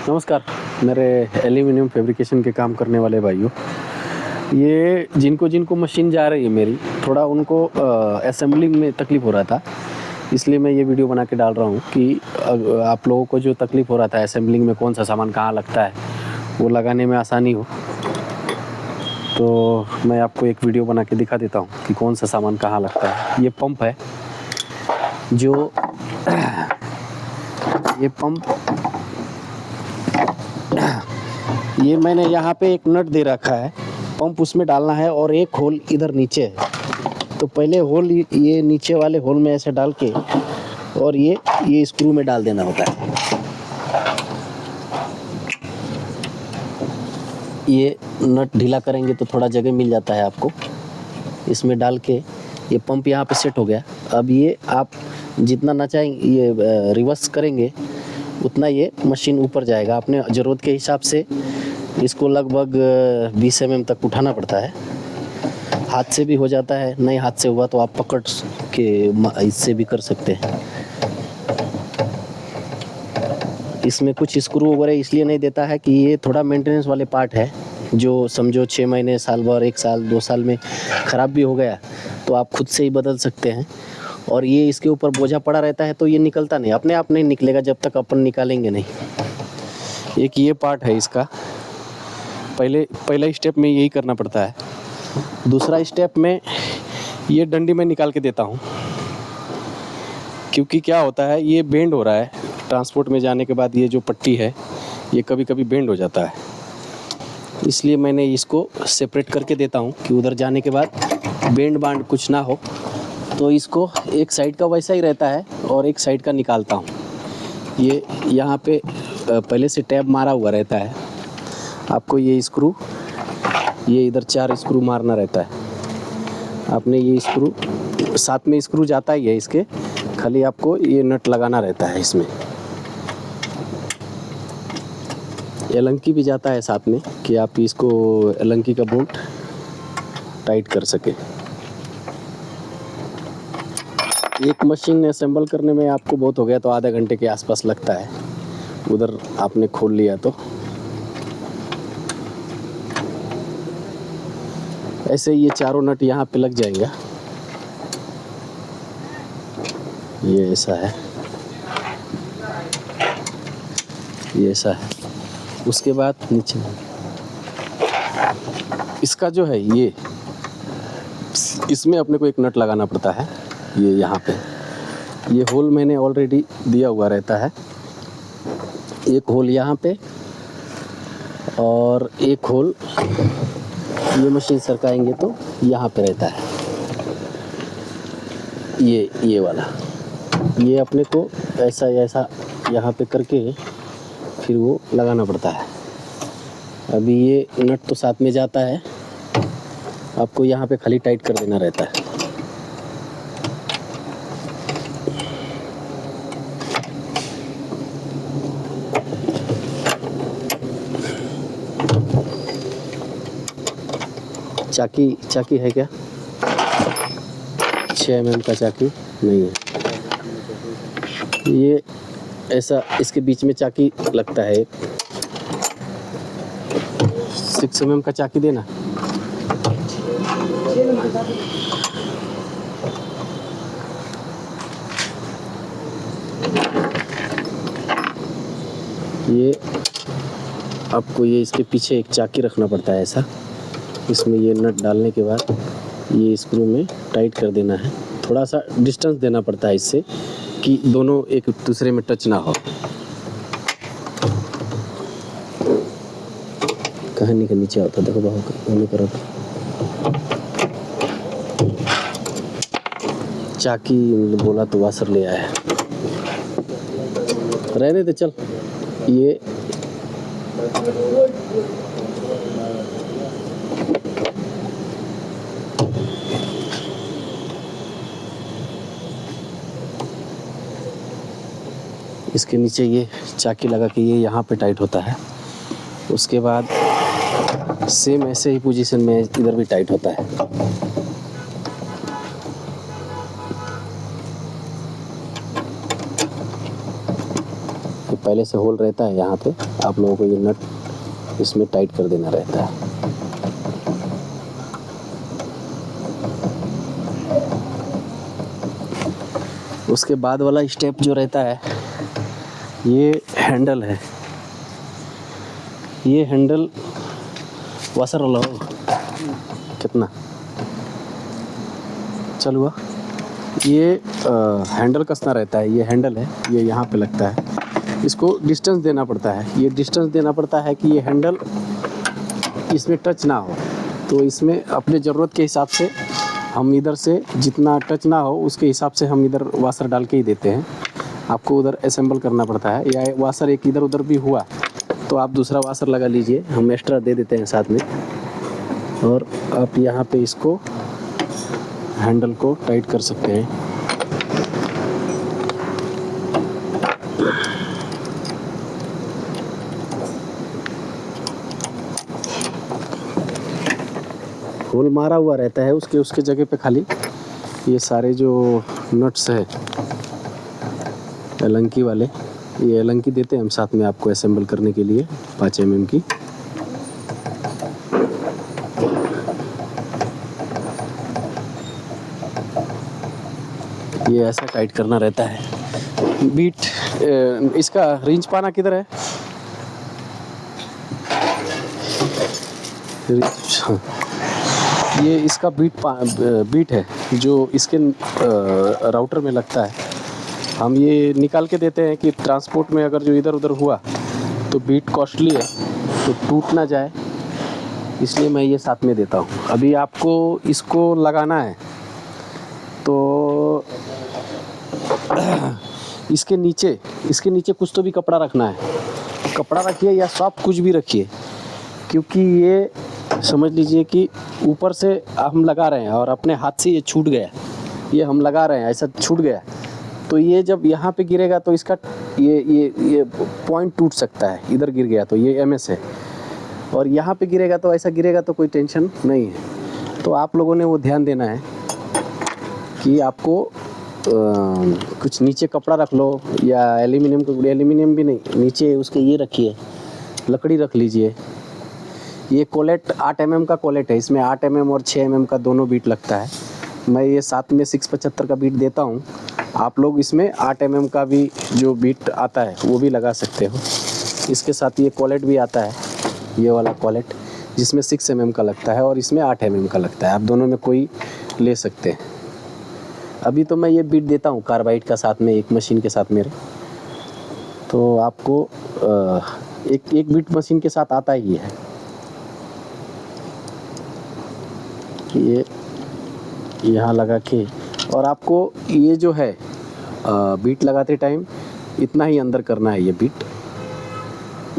नमस्कार मेरे aluminium fabrication के काम करने वाले भाइयों। ये जिनको जिनको मशीन जा रही है मेरी, थोड़ा उनको असेंबलिंग में तकलीफ़ हो रहा था, इसलिए मैं ये वीडियो बना के डाल रहा हूँ कि आप लोगों को जो तकलीफ़ हो रहा था असेंबलिंग में कौन सा सामान कहाँ लगता है, वो लगाने में आसानी हो। तो मैं आपको एक वीडियो बना के दिखा देता हूँ कि कौन सा सामान कहाँ लगता है। ये पंप है, जो ये पंप, ये मैंने यहाँ पे एक नट दे रखा है, पंप उसमें डालना है और एक होल इधर नीचे है। तो पहले होल ये नीचे वाले होल में ऐसे डाल के और ये स्क्रू में डाल देना होता है। ये नट ढीला करेंगे तो थोड़ा जगह मिल जाता है आपको। इसमें डाल के ये पंप यहाँ पे सेट हो गया। अब ये आप जितना ना चाहेंगे ये रिवर्स करेंगे उतना ये मशीन ऊपर जाएगा। अपने ज़रूरत के हिसाब से इसको लगभग 20 mm तक उठाना पड़ता है। हाथ से भी हो जाता है, नहीं हाथ से हुआ तो आप पकड़ के इससे भी कर सकते हैं। इसमें कुछ स्क्रू वगैरह इसलिए नहीं देता है कि ये थोड़ा मेंटेनेंस वाले पार्ट है, जो समझो 6 महीने, साल भर, 1 साल, 2 साल में ख़राब भी हो गया तो आप खुद से ही बदल सकते हैं। और ये इसके ऊपर बोझा पड़ा रहता है तो ये निकलता नहीं, अपने आप नहीं निकलेगा जब तक अपन निकालेंगे नहीं। एक ये पार्ट है इसका, पहला स्टेप में यही करना पड़ता है। दूसरा स्टेप में ये डंडी में निकाल के देता हूँ, क्योंकि क्या होता है ये बेंड हो रहा है ट्रांसपोर्ट में जाने के बाद। ये जो पट्टी है ये कभी कभी बेंड हो जाता है, इसलिए मैंने इसको सेपरेट करके देता हूँ कि उधर जाने के बाद बेंड बांड कुछ ना हो। तो इसको एक साइड का वैसा ही रहता है और एक साइड का निकालता हूँ। ये यहाँ पे पहले से टैब मारा हुआ रहता है। आपको ये स्क्रू, ये इधर 4 स्क्रू मारना रहता है। आपने ये स्क्रू, साथ में स्क्रू जाता ही है इसके, खाली आपको ये नट लगाना रहता है। इसमें एलंकी भी जाता है साथ में कि आप इसको एलंकी का बोल्ट टाइट कर सके। एक मशीन असेंबल करने में आपको बहुत हो गया तो आधा घंटे के आसपास लगता है, उधर आपने खोल लिया तो। ऐसे ये चारों नट यहाँ पे लग जाएंगे। ये ऐसा है, ये ऐसा है। उसके बाद नीचे इसका जो है ये, इसमें अपने को एक नट लगाना पड़ता है। ये यहाँ पे ये होल मैंने ऑलरेडी दिया हुआ रहता है। एक होल यहाँ पे और एक होल ये मशीन सरकाएंगे तो यहाँ पे रहता है। ये वाला, ये अपने को ऐसा ऐसा यहाँ पे करके फिर वो लगाना पड़ता है। अभी ये नट तो साथ में जाता है, आपको यहाँ पे खाली टाइट कर देना रहता है। चाकी है क्या? 6 mm का चाकी नहीं है। ये ऐसा इसके बीच में चाकी लगता है। 6 mm का चाकी देना। ये आपको ये इसके पीछे एक चाकी रखना पड़ता है ऐसा। इसमें ये नट डालने के बाद ये स्क्रू में टाइट कर देना है। थोड़ा सा डिस्टेंस देना पड़ता है इससे कि दोनों एक दूसरे में टच ना हो। कहानी के नीचे आता देखो बाहर होने पर चाकी बोला तो वासर ले आया है। रहने दे चल। ये इसके नीचे ये चाकी लगा के ये यहाँ पे टाइट होता है। उसके बाद सेम ऐसे ही पोजीशन में इधर भी टाइट होता है। पहले से होल रहता है यहाँ पे, आप लोगों को ये नट इसमें टाइट कर देना रहता है। उसके बाद वाला स्टेप जो रहता है, ये हैंडल है। ये हैंडल वाशर वाला हो कितना चल हुआ। ये हैंडल कसना रहता है। ये हैंडल है, ये यहाँ पे लगता है। इसको डिस्टेंस देना पड़ता है। ये डिस्टेंस देना पड़ता है कि ये हैंडल इसमें टच ना हो। तो इसमें अपने ज़रूरत के हिसाब से हम इधर से जितना टच ना हो उसके हिसाब से हम इधर वाशर डाल के ही देते हैं। आपको उधर असेंबल करना पड़ता है। या वाशर एक इधर उधर भी हुआ तो आप दूसरा वाशर लगा लीजिए, हम एक्स्ट्रा दे देते हैं साथ में। और आप यहाँ पे इसको हैंडल को टाइट कर सकते हैं। होल मारा हुआ रहता है उसके जगह पे खाली ये सारे जो नट्स है एलंकी वाले, ये एलंकी देते हैं हम साथ में आपको असेंबल करने के लिए 5 mm की। ये ऐसा टाइट करना रहता है। बीट इसका रिंच पाना किधर है? हाँ। ये इसका बीट है जो इसके राउटर में लगता है। हम ये निकाल के देते हैं कि ट्रांसपोर्ट में अगर जो इधर उधर हुआ तो बीट कॉस्टली है तो टूट ना जाए, इसलिए मैं ये साथ में देता हूँ। अभी आपको इसको लगाना है तो इसके नीचे कुछ तो भी कपड़ा रखना है। कपड़ा रखिए या सॉफ्ट कुछ भी रखिए, क्योंकि ये समझ लीजिए कि ऊपर से हम लगा रहे हैं और अपने हाथ से ये छूट गया। ये हम लगा रहे हैं, ऐसा छूट गया तो ये जब यहाँ पे गिरेगा तो इसका ये पॉइंट टूट सकता है। इधर गिर गया तो ये MS है, और यहाँ पे गिरेगा तो ऐसा गिरेगा तो कोई टेंशन नहीं है। तो आप लोगों ने वो ध्यान देना है कि आपको कुछ नीचे कपड़ा रख लो या एल्यूमिनियम भी नहीं, नीचे उसके ये रखिए, लकड़ी रख लीजिए। ये कोलेट 8 mm का कोलेट है। इसमें 8 mm और 6 mm का दोनों बीट लगता है। मैं ये साथ में 675 का बीट देता हूँ। आप लोग इसमें 8 mm का भी जो बीट आता है वो भी लगा सकते हो। इसके साथ ये कोलेट भी आता है, ये वाला कोलेट जिसमें 6 mm का लगता है और इसमें 8 mm का लगता है। आप दोनों में कोई ले सकते हैं। अभी तो मैं ये बीट देता हूँ कार्बाइड का साथ में, एक मशीन के साथ मेरे। तो आपको एक बीट मशीन के साथ आता ही है। ये यहाँ लगा के, और आपको ये जो है बीट लगाते टाइम इतना ही अंदर करना है। ये बीट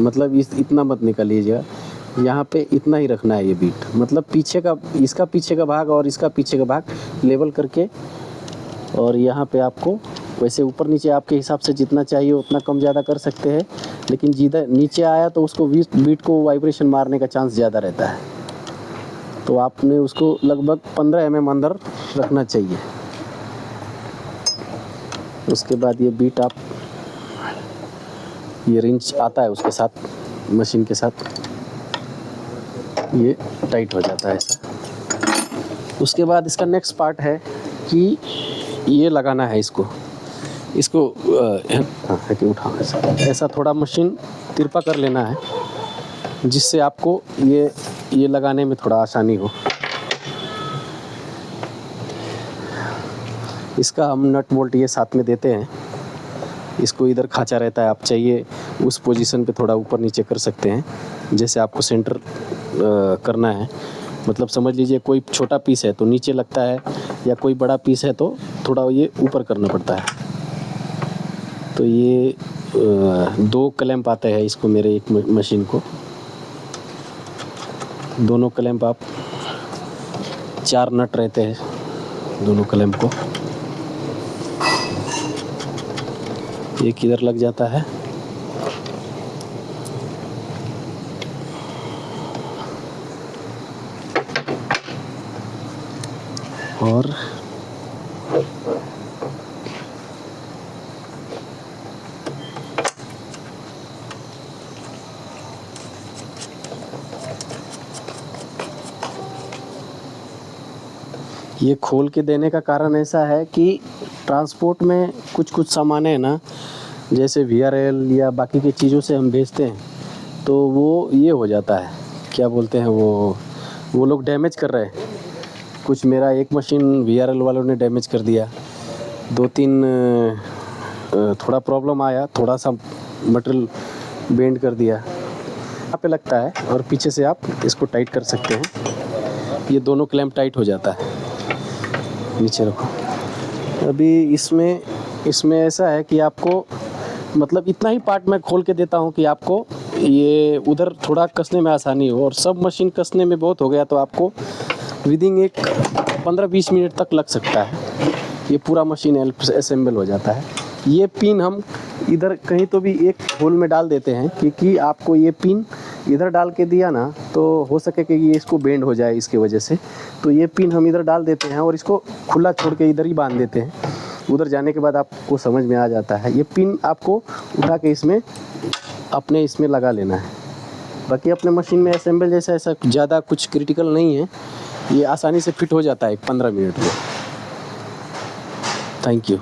मतलब इतना मत निकालिएगा, यहाँ पे इतना ही रखना है ये बीट। मतलब इसका पीछे का भाग और इसका पीछे का भाग लेवल करके, और यहाँ पे आपको वैसे ऊपर नीचे आपके हिसाब से जितना चाहिए उतना कम ज़्यादा कर सकते हैं, लेकिन जिधर नीचे आया तो उसको बीट को वाइब्रेशन मारने का चांस ज़्यादा रहता है। तो आपने उसको लगभग 15 mm अंदर रखना चाहिए। उसके बाद ये बीट आप, ये रिंच आता है उसके साथ, मशीन के साथ, ये टाइट हो जाता है ऐसा। उसके बाद इसका नेक्स्ट पार्ट है कि ये लगाना है इसको उठा ऐसा थोड़ा मशीन तिरपा कर लेना है, जिससे आपको ये लगाने में थोड़ा आसानी हो। इसका हम नट बोल्ट ये साथ में देते हैं। इसको इधर खांचा रहता है, आप चाहिए उस पोजीशन पे थोड़ा ऊपर नीचे कर सकते हैं, जैसे आपको सेंटर करना है। मतलब समझ लीजिए कोई छोटा पीस है तो नीचे लगता है, या कोई बड़ा पीस है तो थोड़ा ये ऊपर करना पड़ता है। तो ये 2 क्लैंप आते हैं इसको, मेरे एक मशीन को। दोनों क्लैंप आप 4 नट रहते हैं दोनों क्लैंप को। एक इधर लग जाता है, और ये खोल के देने का कारण ऐसा है कि ट्रांसपोर्ट में कुछ सामान है ना, जैसे VRL या बाकी की चीज़ों से हम भेजते हैं, तो वो ये हो जाता है, क्या बोलते हैं वो लोग डैमेज कर रहे हैं। कुछ मेरा एक मशीन VRL वालों ने डैमेज कर दिया, 2-3 थोड़ा प्रॉब्लम आया, थोड़ा सा मटेरियल बेंड कर दिया। यहाँ पे लगता है और पीछे से आप इसको टाइट कर सकते हैं, ये दोनों क्लैंप टाइट हो जाता है। नीचे रखो। अभी इसमें ऐसा है कि आपको मतलब इतना ही पार्ट मैं खोल के देता हूँ कि आपको ये उधर थोड़ा कसने में आसानी हो, और सब मशीन कसने में बहुत हो गया तो आपको विदिन एक 15-20 मिनट तक लग सकता है, ये पूरा मशीन असेंबल हो जाता है। ये पिन हम इधर कहीं तो भी एक होल में डाल देते हैं, क्योंकि आपको ये पिन इधर डाल के दिया ना तो हो सके कि ये इसको बेंड हो जाए इसके वजह से, तो ये पिन हम इधर डाल देते हैं और इसको खुला छोड़ के इधर ही बांध देते हैं। उधर जाने के बाद आपको समझ में आ जाता है। ये पिन आपको उठा के इसमें लगा लेना है। बाकी अपने मशीन में असेंबल जैसा ऐसा ज़्यादा कुछ क्रिटिकल नहीं है, ये आसानी से फिट हो जाता है 15 मिनट में। Thank you.